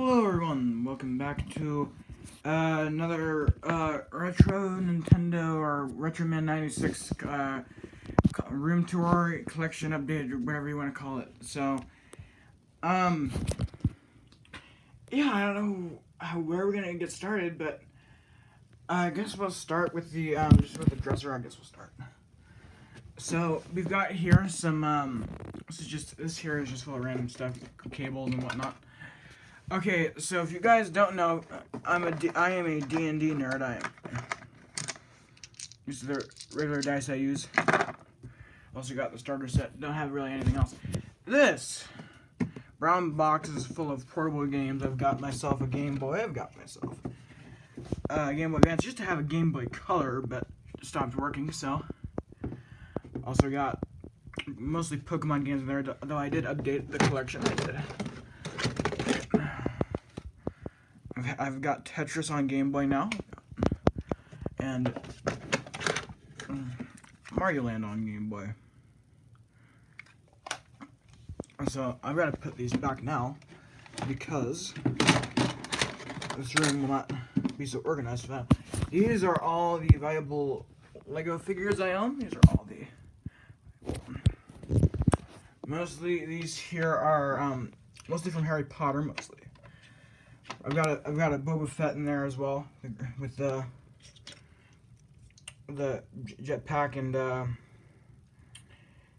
Hello everyone, welcome back to another retro Nintendo or Retro Man 96 room tour collection update, or whatever you want to call it. So, yeah, I don't know where we're gonna get started, but I guess we'll start with the just with the dresser. I guess we'll start. So we've got here some this here is just full of random stuff, cables and whatnot. Okay, so if you guys don't know, I am a D&D nerd. I am. These are the regular dice I use. Also got the starter set. Don't have really anything else. This brown box is full of portable games. I've got myself a Game Boy. I've got myself a Game Boy Advance. Used to have a Game Boy Color, but stopped working. So also got mostly Pokemon games in there. Though I did update the collection. I did. I've got Tetris on Game Boy now, and Mario Land on Game Boy. So I've got to put these back now because this room will not be so organized for that. These are all the valuable Lego figures I own. These are all the mostly these here are mostly from Harry Potter mostly. I've got a Boba Fett in there as well, with the jetpack and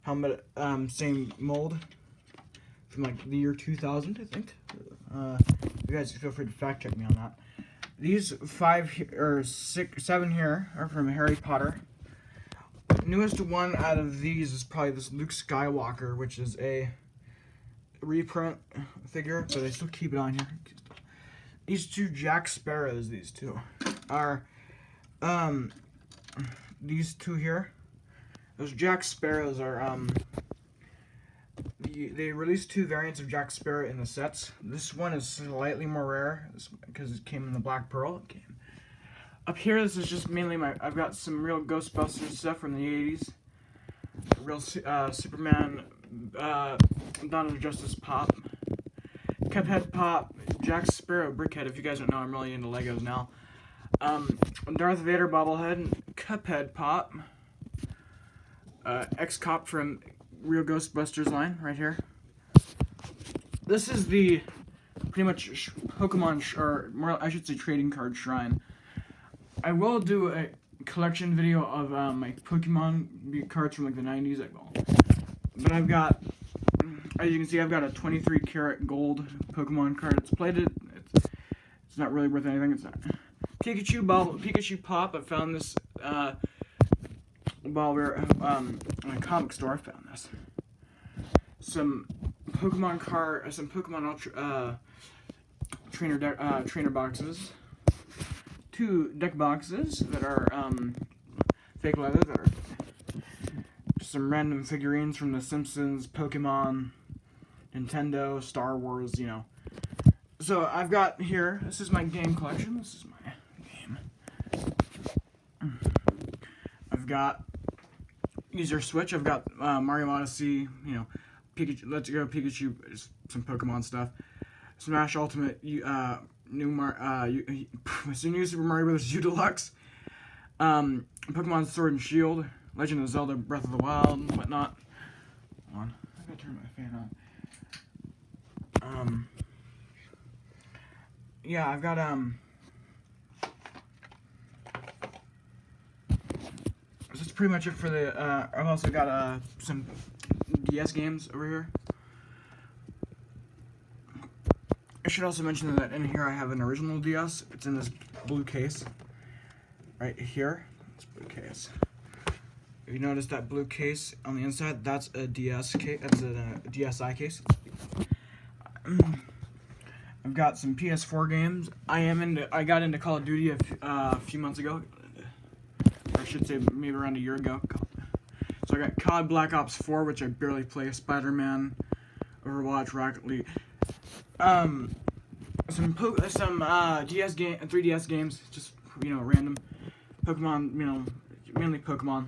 helmet, same mold from like the year 2000, I think. You guys feel free to fact check me on that. These 7 here are from Harry Potter. The newest one out of these is probably this Luke Skywalker, which is a reprint figure, but I still keep it on here. These two Jack Sparrows, these two, are, these two here, those Jack Sparrows are, they released 2 variants of Jack Sparrow in the sets. This one is slightly more rare, because it came in the Black Pearl. Up here, this is just mainly I've got some real Ghostbusters stuff from the 80s, real, Superman, Dawn of Justice pop, Cuphead pop, Jack Sparrow brickhead. If you guys don't know, I'm really into Legos now. Darth Vader bobblehead, Cuphead pop, X-Cop from Real Ghostbusters line right here. This is the pretty much Pokemon, or more, I should say, trading card shrine. I will do a collection video of my Pokemon cards from like the 90s. I will, but I've got, as you can see, I've got a 23 karat gold Pokemon card. It's plated. It's not really worth anything. It's not. Pikachu pop. I found this while we were in a comic store. I found this. Some Pokemon Ultra trainer boxes. 2 deck boxes that are fake leather. That are some random figurines from The Simpsons, Pokemon, Nintendo, Star Wars, you know. So I've got here, this is my game collection. This is my game. I've got user Switch. I've got Mario Odyssey, you know, Pikachu, Let's Go Pikachu, some Pokemon stuff. Smash Ultimate, New Super Mario Bros. U Deluxe. Pokemon Sword and Shield, Legend of Zelda Breath of the Wild, and whatnot. Hold on, I gotta turn my fan on. Yeah, I've got that's pretty much it for the. I've also got some DS games over here. I should also mention that in here I have an original DS. It's in this blue case right here. This blue case. If you notice that blue case on the inside, that's a DS case. That's a DSi case. I've got some PS4 games. I got into Call of Duty a few months ago. Or I should say maybe around a year ago. So I got COD Black Ops 4, which I barely play. Spider-Man, Overwatch, Rocket League. Some DS game, 3DS games, just, you know, random Pokemon, you know, mainly Pokemon.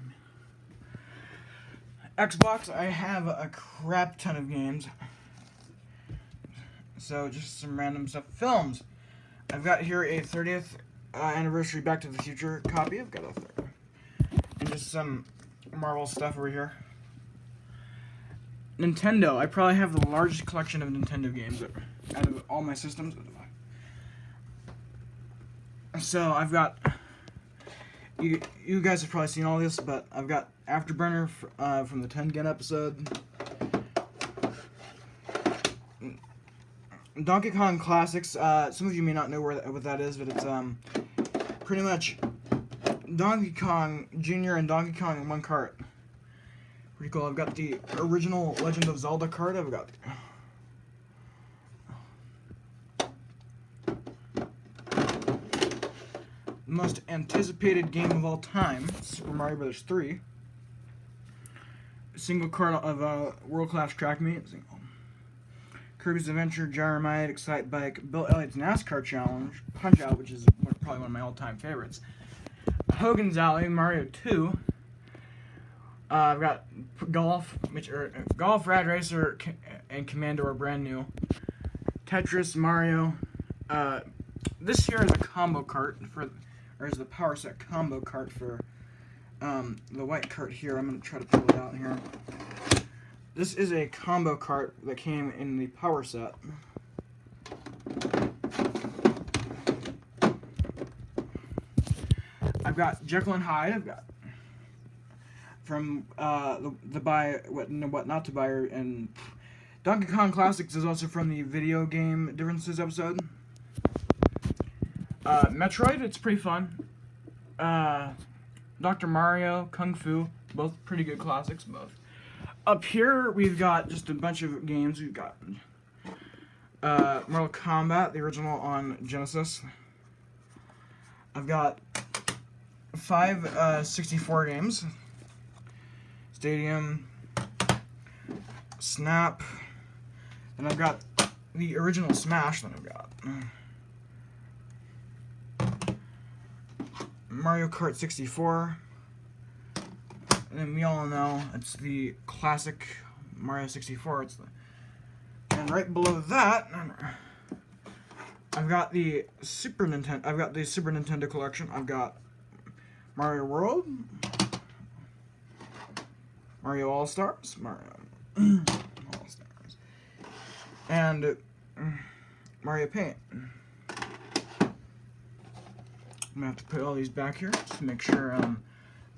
Xbox, I have a crap ton of games. So just some random stuff. Films. I've got here a 30th anniversary Back to the Future copy. I've got a third. And just some Marvel stuff over here. Nintendo. I probably have the largest collection of Nintendo games out of all my systems. So I've got, you guys have probably seen all this, but I've got Afterburner from the Tengen episode. Donkey Kong Classics. Some of you may not know what that is, but it's pretty much Donkey Kong Jr. and Donkey Kong in one cart. Pretty cool. I've got the original Legend of Zelda card. I've got the most anticipated game of all time, Super Mario Bros. 3. A single card of World Class Track Meet. Kirby's Adventure, Gyromite, Excite Bike, Bill Elliott's NASCAR Challenge, Punch Out, which is probably one of my all-time favorites. Hogan's Alley, Mario 2. I've got Golf, Rad Racer, and Commando are brand new. Tetris, Mario. This here is a combo cart or is the Power Set combo cart for the white cart here. I'm gonna try to pull it out here. This is a combo cart that came in the Power Set. I've got Jekyll and Hyde. I've got from the buy what not to buy, and Donkey Kong Classics is also from the video game differences episode. Metroid, it's pretty fun. Dr. Mario, Kung Fu, both pretty good classics, both. Up here, we've got just a bunch of games. We've got Mortal Kombat, the original on Genesis. I've got 5 64 games. Stadium, Snap, and I've got the original Smash that I've got. Mario Kart 64. And then we all know it's the classic Mario 64. And right below that, I've got the Super Nintendo collection. I've got Mario World, Mario All Stars, and Mario Paint. I'm gonna have to put all these back here just to make sure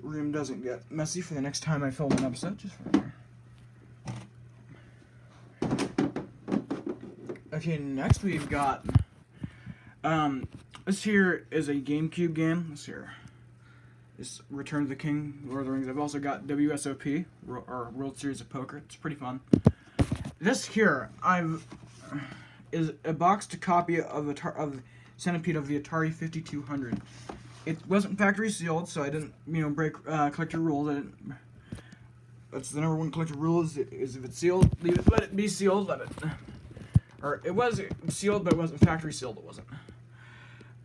room doesn't get messy for the next time I film an episode. Just for okay, next we've got this here is a GameCube game. This here is Return of the King, Lord of the Rings. I've also got WSOP, or World Series of Poker. It's pretty fun. This here is a boxed copy of Centipede of the Atari 5200. It wasn't factory sealed, so I didn't, break collector rules. That's the number one collector rule is if it's sealed, let it be sealed, or it was sealed, but it wasn't factory sealed. It wasn't.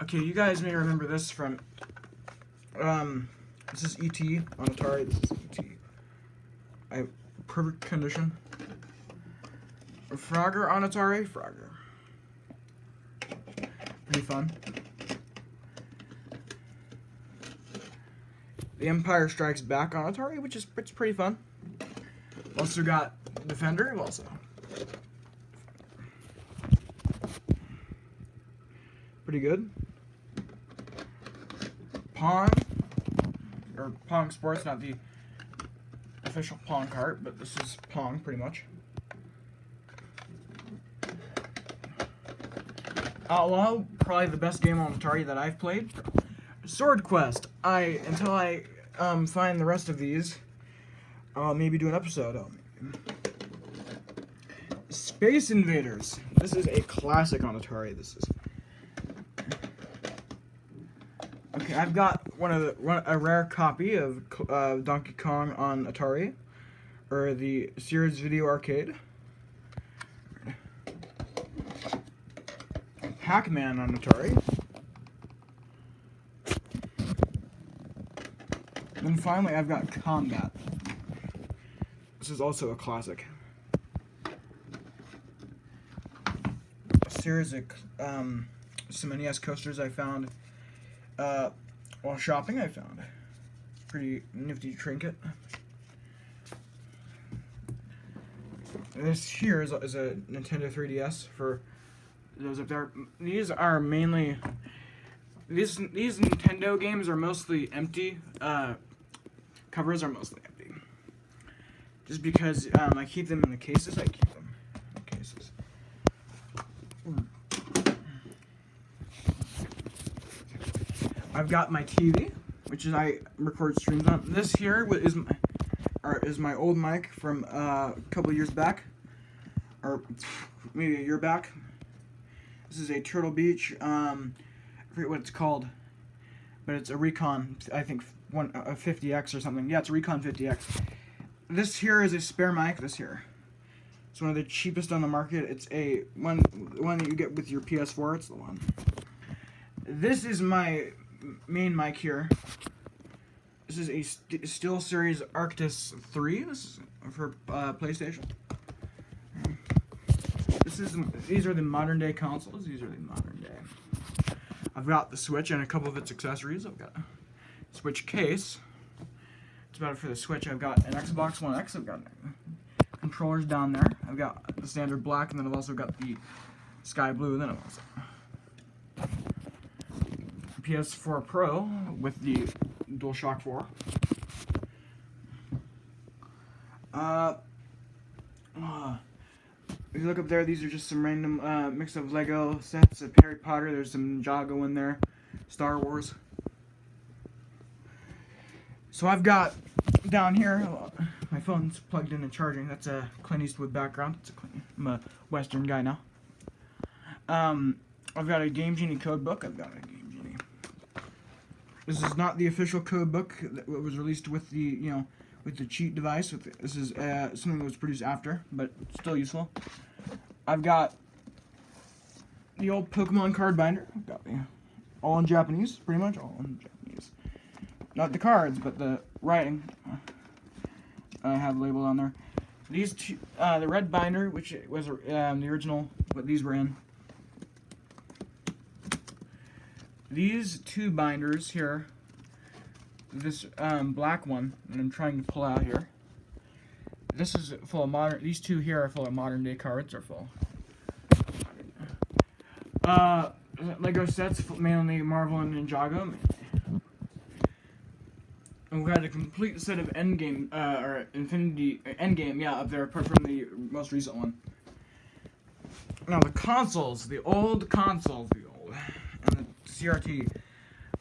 Okay, you guys may remember this from, this is E.T. on Atari. This is E.T. I have perfect condition. Frogger on Atari. Frogger. Pretty fun. The Empire Strikes Back on Atari, it's pretty fun. Also got Defender, also. Pretty good. Pong, or Pong Sports, not the official Pong cart, but this is Pong, pretty much. Outlaw, probably the best game on Atari that I've played. Sword Quest. Until I find the rest of these, I'll maybe do an episode. Space Invaders. This is a classic on Atari. Okay, I've got a rare copy of Donkey Kong on Atari, or the Sears Video Arcade. Pac-Man on Atari. And finally, I've got Combat. This is also a classic. here is some NES coasters I found while shopping. I found pretty nifty trinket. This here is a Nintendo 3DS for those up there. These are mainly these Nintendo games are mostly empty. Covers are mostly empty. Just because I keep them in the cases, I keep them in the cases. I've got my TV, which is I record streams on. This here is my old mic from a couple of years back, or maybe a year back. This is a Turtle Beach. I forget what it's called, but it's a Recon. I think a 50X or something. Yeah, it's a Recon 50X. This here is a spare mic. This here. It's one of the cheapest on the market. It's the one that you get with your PS4. It's the one. This is my main mic here. This is a SteelSeries Arctis 3. This is for PlayStation. These are the modern day consoles. These are the modern day. I've got the Switch and a couple of its accessories. I've got a Switch case. That's about it for the Switch. I've got an Xbox One X. I've got controllers down there. I've got the standard black, and then I've also got the sky blue. And then I've also PS4 Pro with the DualShock 4. If you look up there, these are just some random mix of Lego sets of Harry Potter. There's some Ninjago in there, Star Wars. So I've got down here, my phone's plugged in and charging. That's a Clint Eastwood background. I'm a Western guy now. I've got a Game Genie code book. This is not the official code book that was released with the with the cheat device. This is something that was produced after, but still useful. I've got the old Pokemon card binder. I've got all in Japanese, pretty much all in Japanese. Not the cards, but the writing. I have labeled on there. These two, the red binder, which was the original, what these were in. These two binders here, this black one that I'm trying to pull out here, this is full of modern, these two here are full of modern day cards, are full. Lego sets, mainly Marvel and Ninjago. And we got a complete set of Endgame, or Infinity, Endgame, yeah, up there, apart from the most recent one. Now the consoles, the old consoles, and the CRT.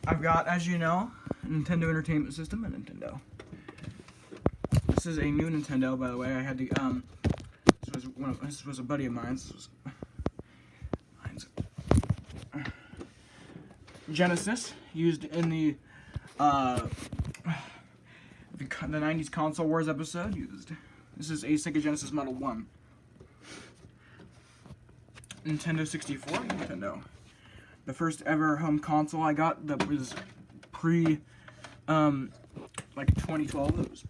I've got, as you know, a Nintendo Entertainment System, and Nintendo. This is a new Nintendo, by the way. I had the this was a buddy of mine's. Genesis, used in the 90s Console Wars episode. This is a Sega Genesis Model 1. Nintendo 64, Nintendo. The first ever home console I got that was like 2012. It was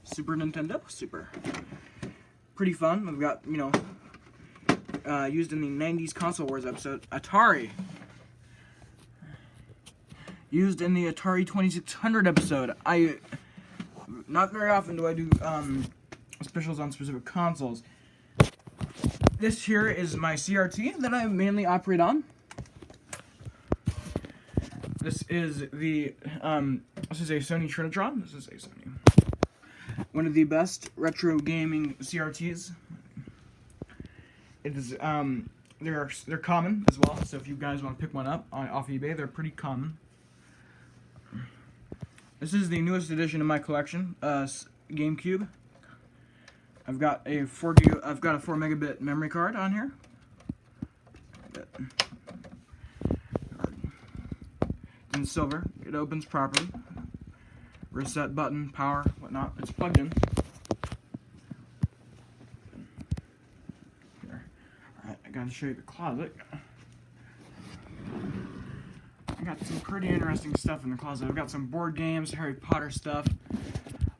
Super Nintendo. Pretty fun. We've got, used in the 90s Console Wars episode. Atari. Used in the Atari 2600 episode. Not very often do I do specials on specific consoles. This here is my CRT that I mainly operate on. This is a Sony Trinitron. This is a Sony. One of the best retro gaming CRTs. It is they're common as well. So if you guys want to pick one up off eBay, they're pretty common. This is the newest addition to my collection, GameCube. I've got a 4 megabit memory card on here. In silver, it opens properly. Reset button, power, whatnot. It's plugged in. Here. Alright, I gotta show you the closet. I got some pretty interesting stuff in the closet. I've got some board games, Harry Potter stuff.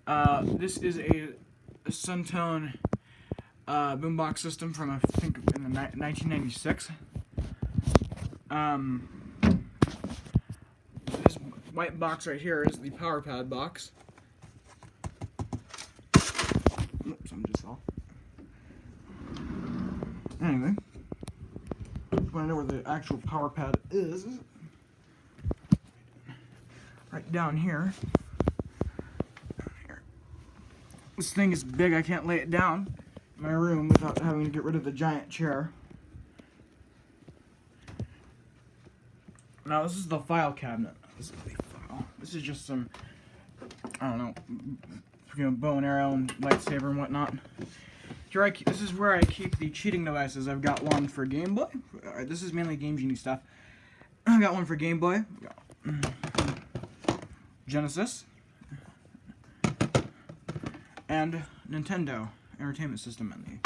This is a Suntone boombox system from, I think, in the 1996. This white box right here is the power pad box. Oops, I'm just off. Anyway, want to know where the actual power pad is? Right down here. This thing is big, I can't lay it down in my room without having to get rid of the giant chair. Now this is the file cabinet. This is just some, I don't know, bow and arrow and lightsaber and whatnot. Here this is where I keep the cheating devices. I've got one for Game Boy. This is mainly Game Genie stuff. I've got one for Game Boy. Genesis. And Nintendo Entertainment System mainly.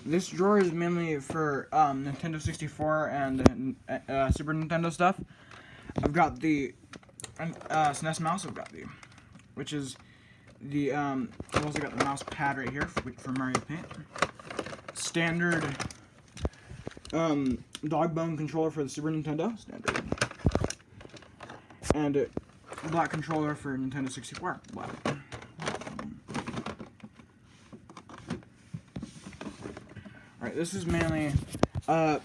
This drawer is mainly for Nintendo 64 and Super Nintendo stuff. I've got the SNES mouse. I've got which is the I've also got the mouse pad right here for Mario Paint. Standard dog bone controller for the Super Nintendo. Standard. And black controller for Nintendo 64. Black. Alright, this is mainly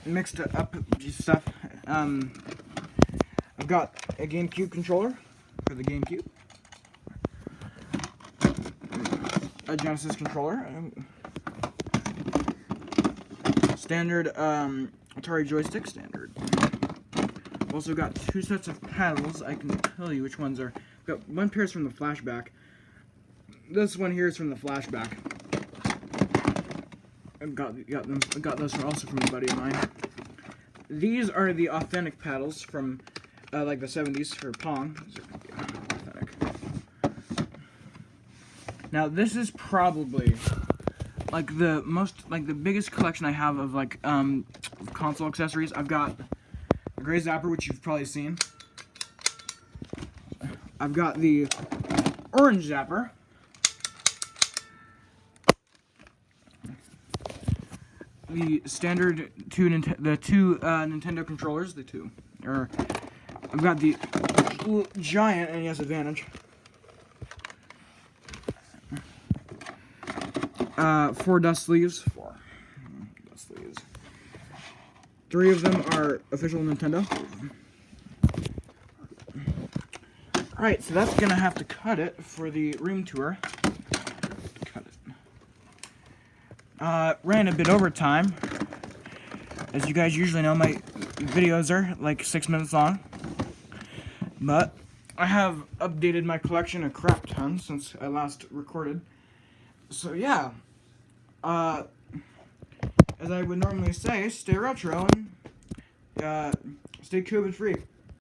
mixed up stuff. I've got a GameCube controller for the GameCube. A Genesis controller. Standard Atari joystick, standard. I've also got two sets of paddles. I can tell you which ones are. I've got one pair is from the flashback. This one here is from the flashback. I've got those also from a buddy of mine. These are the authentic paddles from like the 70s for Pong. These are authentic. Now this is probably like the biggest collection I have of like console accessories. I've got the gray zapper, which you've probably seen. I've got the orange zapper. The standard two Nintendo controllers, I've got the giant NES Advantage. 4 dust sleeves. 4 dust sleeves. 3 of them are official Nintendo. Alright, so that's gonna have to cut it for the room tour. Cut it. Ran a bit over time. As you guys usually know, my videos are like 6 minutes long. But I have updated my collection a crap ton since I last recorded. So yeah, as I would normally say, stay retro and stay COVID free.